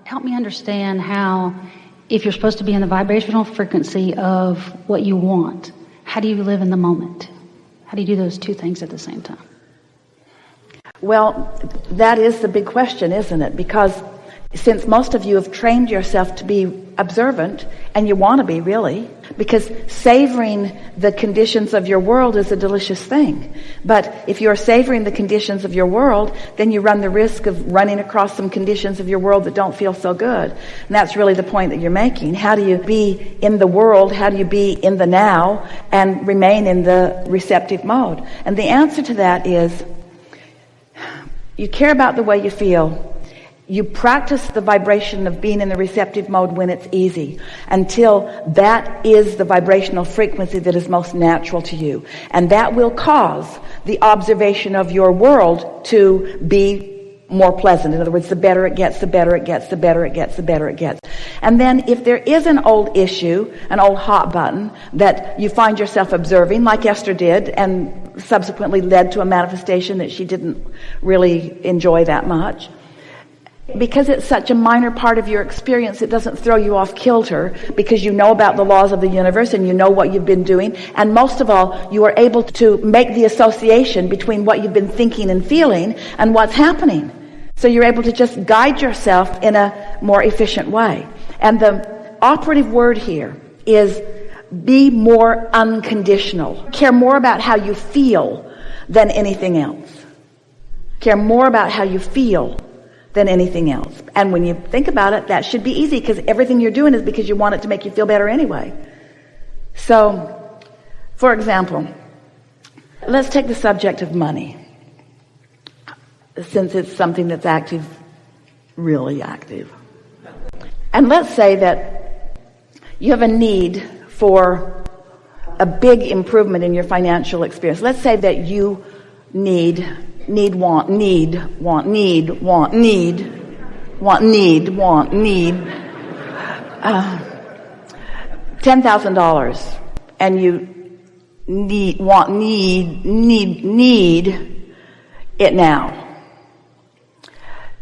Help me understand how, if you're supposed to be in the vibrational frequency of what you want, how do you live in the moment? How do you do those two things at the same time? Well, that is the big question, isn't it? Because since most of you have trained yourself to be observant, and you want to be really, because savoring the conditions of your world is a delicious thing. But if you're savoring the conditions of your world, then you run the risk of running across some conditions of your world that don't feel so good. And that's really the point that you're making. How do you be in the world? How do you be in the now and remain in the receptive mode? And the answer to that is, you care about the way you feel. You practice the vibration of being in the receptive mode when it's easy, until that is the vibrational frequency that is most natural to you. And that will cause the observation of your world to be more pleasant. In other words, the better it gets, the better it gets, the better it gets, the better it gets. And then if there is an old issue, an old hot button that you find yourself observing, like Esther did, and subsequently led to a manifestation that she didn't really enjoy that much, because it's such a minor part of your experience, it doesn't throw you off kilter, because you know about the laws of the universe and you know what you've been doing. And most of all, you are able to make the association between what you've been thinking and feeling and what's happening. So you're able to just guide yourself in a more efficient way. And the operative word here is be more unconditional. Care more about how you feel than anything else. Care more about how you feel than anything else. And when you think about it, that should be easy, because everything you're doing is because you want it to make you feel better anyway. So, for example, let's take the subject of money, since it's something that's active, really active. And let's say that you have a need for a big improvement in your financial experience. Let's say that you need $10,000, and you need it now.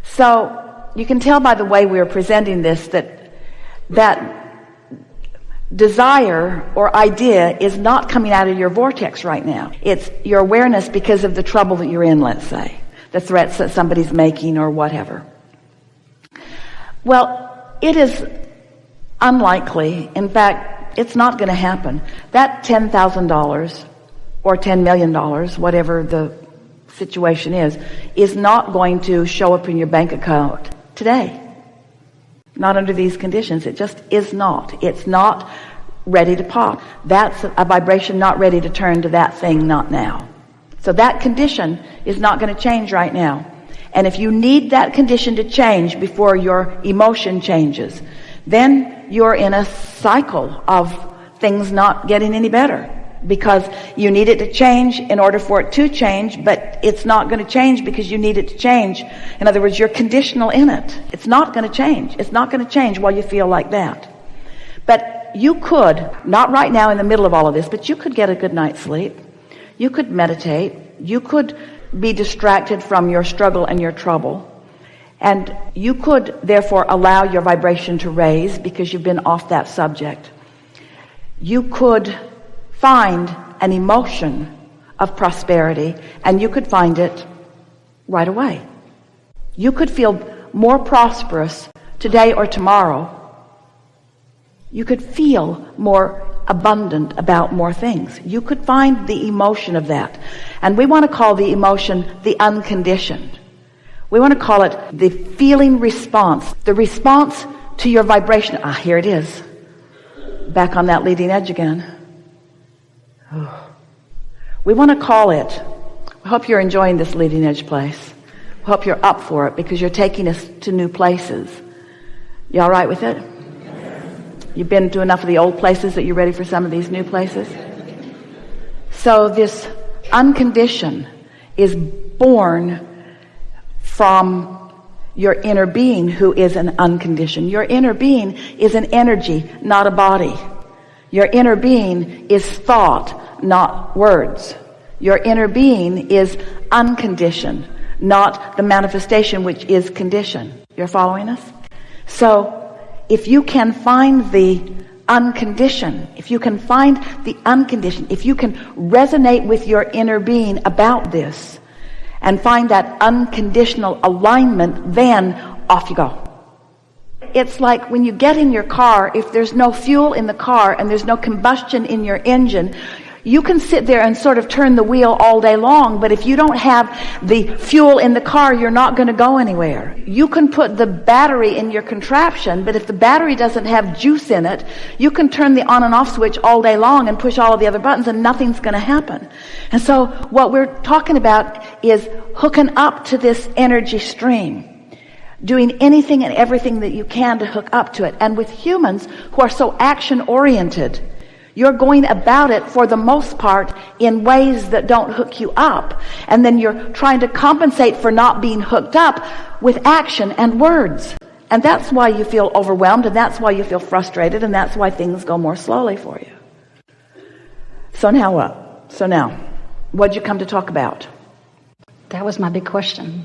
So you can tell by the way we are presenting this that desire or idea is not coming out of your vortex right now. It's your awareness because of the trouble that you're in, let's say, the threats that somebody's making or whatever. Well, it is unlikely, in fact, it's not going to happen. That $10,000 or $10 million, whatever the situation is not going to show up in your bank account today. Not under these conditions. It just is not. It's not ready to pop. That's a vibration not ready to turn to that thing, not now. So that condition is not going to change right now. And if you need that condition to change before your emotion changes, then you're in a cycle of things not getting any better, because you need it to change in order for it to change, but it's not going to change because you need it to change. In other words, you're conditional in it. It's not going to change. It's not going to change while you feel like that. But you could, not right now in the middle of all of this, but you could get a good night's sleep. You could meditate. You could be distracted from your struggle and your trouble. And you could, therefore, allow your vibration to raise because you've been off that subject. You could find an emotion of prosperity, and you could find it right away. You could feel more prosperous today or tomorrow. You could feel more abundant about more things. You could find the emotion of that. And we want to call the emotion the unconditioned. We want to call it the feeling response, the response to your vibration. Here it is. Back on that leading edge again. We want to call it, I hope you're enjoying this leading edge place. I hope you're up for it, because you're taking us to new places. You all right with it? You've been to enough of the old places that you're ready for some of these new places? So this unconditioned is born from your inner being, who is an unconditioned. Your inner being is an energy, not a body. Your inner being is thought, not words. Your inner being is unconditioned, not the manifestation, which is conditioned. You're following us? So if you can find the unconditioned, if you can find the unconditioned, if you can resonate with your inner being about this and find that unconditional alignment, then off you go. It's like when you get in your car, if there's no fuel in the car and there's no combustion in your engine, you can sit there and sort of turn the wheel all day long, but if you don't have the fuel in the car, you're not going to go anywhere. You can put the battery in your contraption, but if the battery doesn't have juice in it, you can turn the on and off switch all day long and push all of the other buttons and nothing's going to happen. And so what we're talking about is hooking up to this energy stream. Doing anything and everything that you can to hook up to it. And with humans who are so action-oriented, you're going about it for the most part in ways that don't hook you up. And then you're trying to compensate for not being hooked up with action and words. And that's why you feel overwhelmed, and that's why you feel frustrated, and that's why things go more slowly for you. So now what? What'd you come to talk about? That was my big question.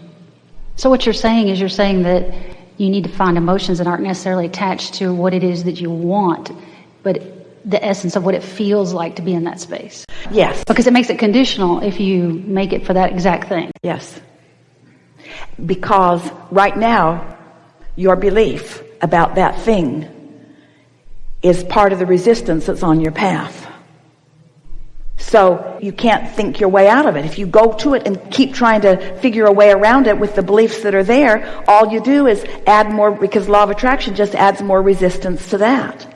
So what you're saying is that you need to find emotions that aren't necessarily attached to what it is that you want, but the essence of what it feels like to be in that space. Yes. Because it makes it conditional if you make it for that exact thing. Yes. Because right now, your belief about that thing is part of the resistance that's on your path. So you can't think your way out of it. If you go to it and keep trying to figure a way around it with the beliefs that are there, all you do is add more, because law of attraction just adds more resistance to that.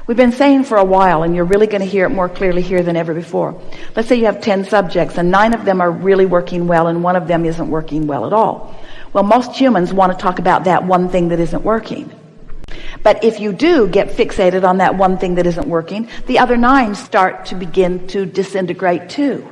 We've been saying for a while, and you're really going to hear it more clearly here than ever before. Let's say you have 10 subjects, and 9 of them are really working well, and 1 of them isn't working well at all. Well, most humans want to talk about that one thing that isn't working. But if you do get fixated on that one thing that isn't working, the other 9 start to begin to disintegrate too.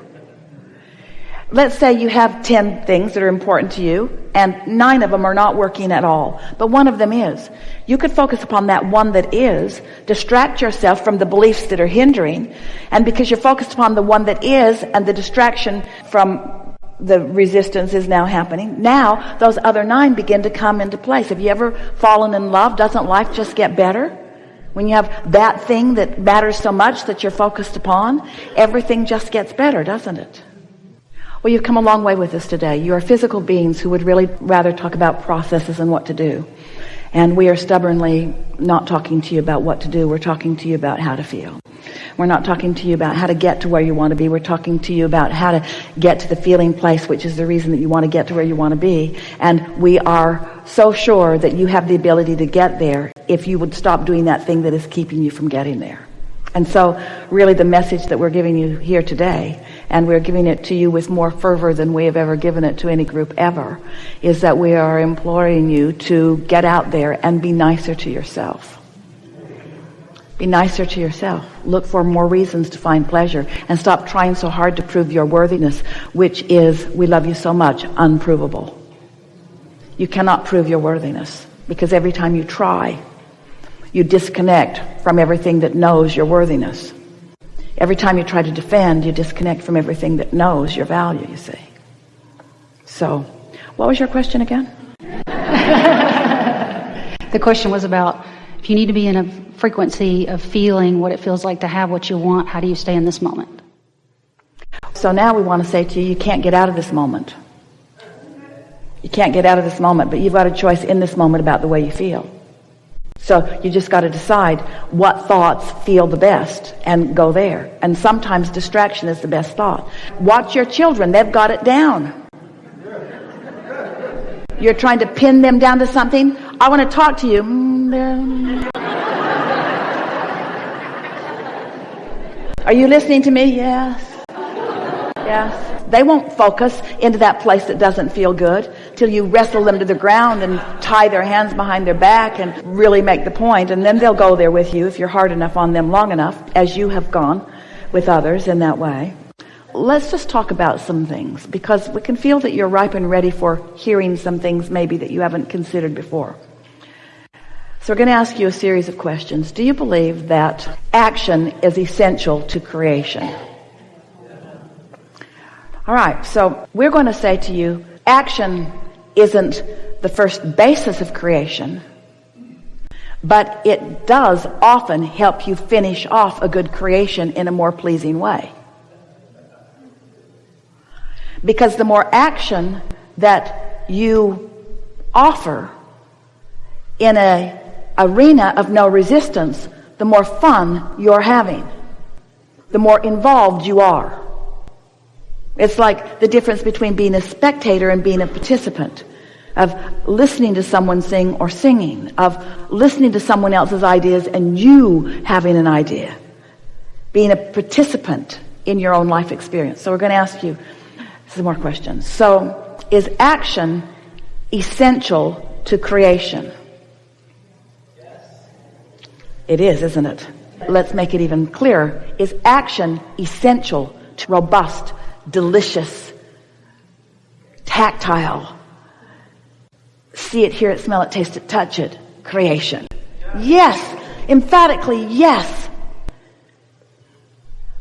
Let's say you have 10 things that are important to you, and 9 of them are not working at all, but 1 of them is. You could focus upon that one that is, distract yourself from the beliefs that are hindering, and because you're focused upon the one that is, and the distraction from the resistance is now happening, now those other 9 begin to come into place. Have you ever fallen in love? Doesn't life just get better? When you have that thing that matters so much that you're focused upon, everything just gets better, doesn't it? Well, you've come a long way with us today. You are physical beings who would really rather talk about processes and what to do. And we are stubbornly not talking to you about what to do. We're talking to you about how to feel. We're not talking to you about how to get to where you want to be. We're talking to you about how to get to the feeling place, which is the reason that you want to get to where you want to be. And we are so sure that you have the ability to get there if you would stop doing that thing that is keeping you from getting there. And so really the message that we're giving you here today, and we're giving it to you with more fervor than we have ever given it to any group ever, is that we are imploring you to get out there and be nicer to yourself. Be nicer to yourself. Look for more reasons to find pleasure, and stop trying so hard to prove your worthiness, which is, we love you so much, unprovable. You cannot prove your worthiness, because every time you try, you disconnect from everything that knows your worthiness. Every time you try to defend, you disconnect from everything that knows your value, you see. So, what was your question again? The question was about, if you need to be in a frequency of feeling what it feels like to have what you want, how do you stay in this moment? So now we want to say to you, you can't get out of this moment. You can't get out of this moment, but you've got a choice in this moment about the way you feel. So you just got to decide what thoughts feel the best and go there. And sometimes distraction is the best thought. Watch your children. They've got it down. You're trying to pin them down to something. I want to talk to you. Are you listening to me? Yes. Yes. They won't focus into that place that doesn't feel good till you wrestle them to the ground and tie their hands behind their back and really make the point, and then they'll go there with you if you're hard enough on them long enough, as you have gone with others in that way. Let's just talk about some things, because we can feel that you're ripe and ready for hearing some things maybe that you haven't considered before. So we're going to ask you a series of questions. Do you believe that action is essential to creation? All right, so we're going to say to you, action isn't the first basis of creation, but it does often help you finish off a good creation in a more pleasing way. Because the more action that you offer in an arena of no resistance, the more fun you're having, the more involved you are. It's like the difference between being a spectator and being a participant, of listening to someone sing or singing, of listening to someone else's ideas and you having an idea, being a participant in your own life experience. So we're going to ask you some more questions. So, is action essential to creation? It is, isn't it? Let's make it even clearer. Is action essential to robust, delicious, tactile, see it, hear it, smell it, taste it, touch it creation? Yes. Emphatically, yes.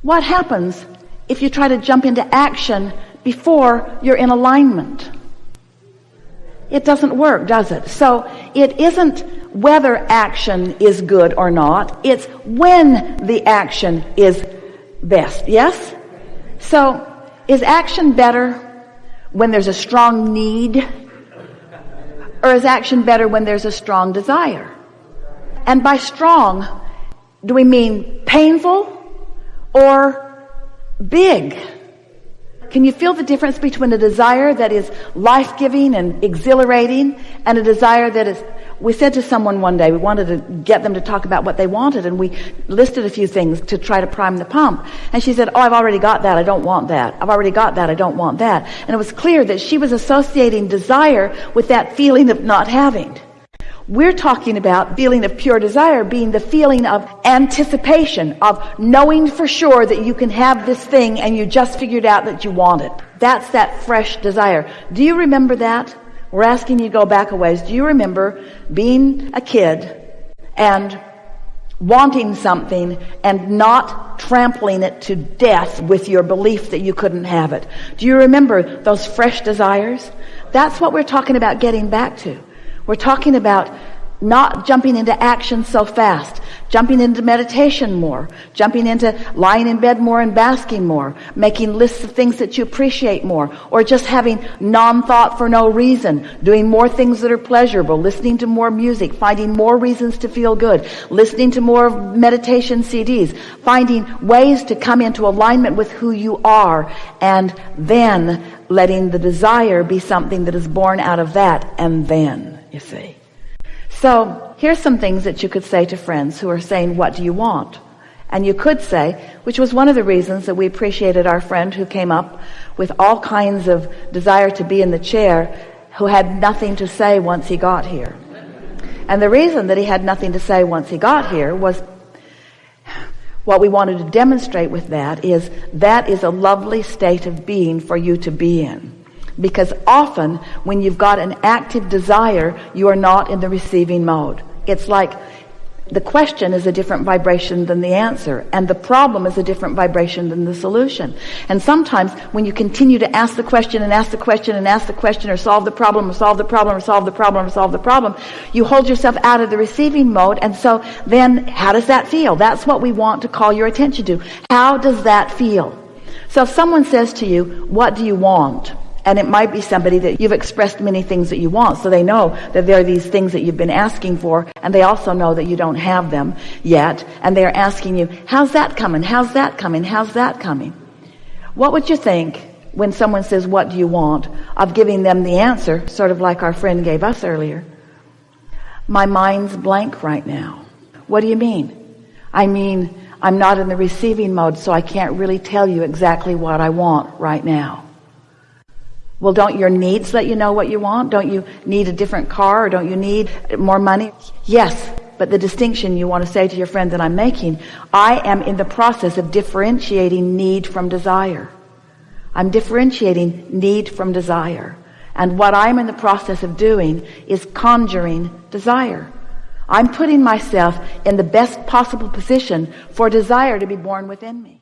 What happens if you try to jump into action before you're in alignment? It doesn't work, does it? So it isn't whether action is good or not. It's when the action is best. Yes? So is action better when there's a strong need? Or is action better when there's a strong desire? And by strong, do we mean painful or big? Can you feel the difference between a desire that is life-giving and exhilarating and a desire that is... We said to someone one day, we wanted to get them to talk about what they wanted, and we listed a few things to try to prime the pump. And she said, I've already got that, I don't want that. I've already got that, I don't want that. And it was clear that she was associating desire with that feeling of not having. We're talking about feeling of pure desire being the feeling of anticipation, of knowing for sure that you can have this thing and you just figured out that you want it. That's that fresh desire. Do you remember that? We're asking you to go back a ways. Do you remember being a kid and wanting something and not trampling it to death with your belief that you couldn't have it? Do you remember those fresh desires? That's what we're talking about getting back to. We're talking about not jumping into action so fast, jumping into meditation more, jumping into lying in bed more and basking more, making lists of things that you appreciate more, or just having non-thought for no reason, doing more things that are pleasurable, listening to more music, finding more reasons to feel good, listening to more meditation CDs, finding ways to come into alignment with who you are, and then letting the desire be something that is born out of that, and then, you see. So here's some things that you could say to friends who are saying, what do you want? And you could say, which was one of the reasons that we appreciated our friend who came up with all kinds of desire to be in the chair, who had nothing to say once he got here. And the reason that he had nothing to say once he got here was, what we wanted to demonstrate with that is a lovely state of being for you to be in. Because often when you've got an active desire, you are not in the receiving mode. It's like the question is a different vibration than the answer, and the problem is a different vibration than the solution. And sometimes when you continue to ask the question and ask the question and ask the question, or solve the problem or solve the problem or solve the problem or solve the problem, you hold yourself out of the receiving mode. And so then how does that feel? That's what we want to call your attention to. How does that feel? So if someone says to you, what do you want? And it might be somebody that you've expressed many things that you want, so they know that there are these things that you've been asking for, and they also know that you don't have them yet, and they're asking you, how's that coming? How's that coming? How's that coming? What would you think when someone says, what do you want, of giving them the answer, sort of like our friend gave us earlier? My mind's blank right now. What do you mean? I mean, I'm not in the receiving mode, so I can't really tell you exactly what I want right now. Well, don't your needs let you know what you want? Don't you need a different car, or don't you need more money? Yes, but the distinction you want to say to your friend that I'm making, I am in the process of differentiating need from desire. I'm differentiating need from desire. And what I'm in the process of doing is conjuring desire. I'm putting myself in the best possible position for desire to be born within me.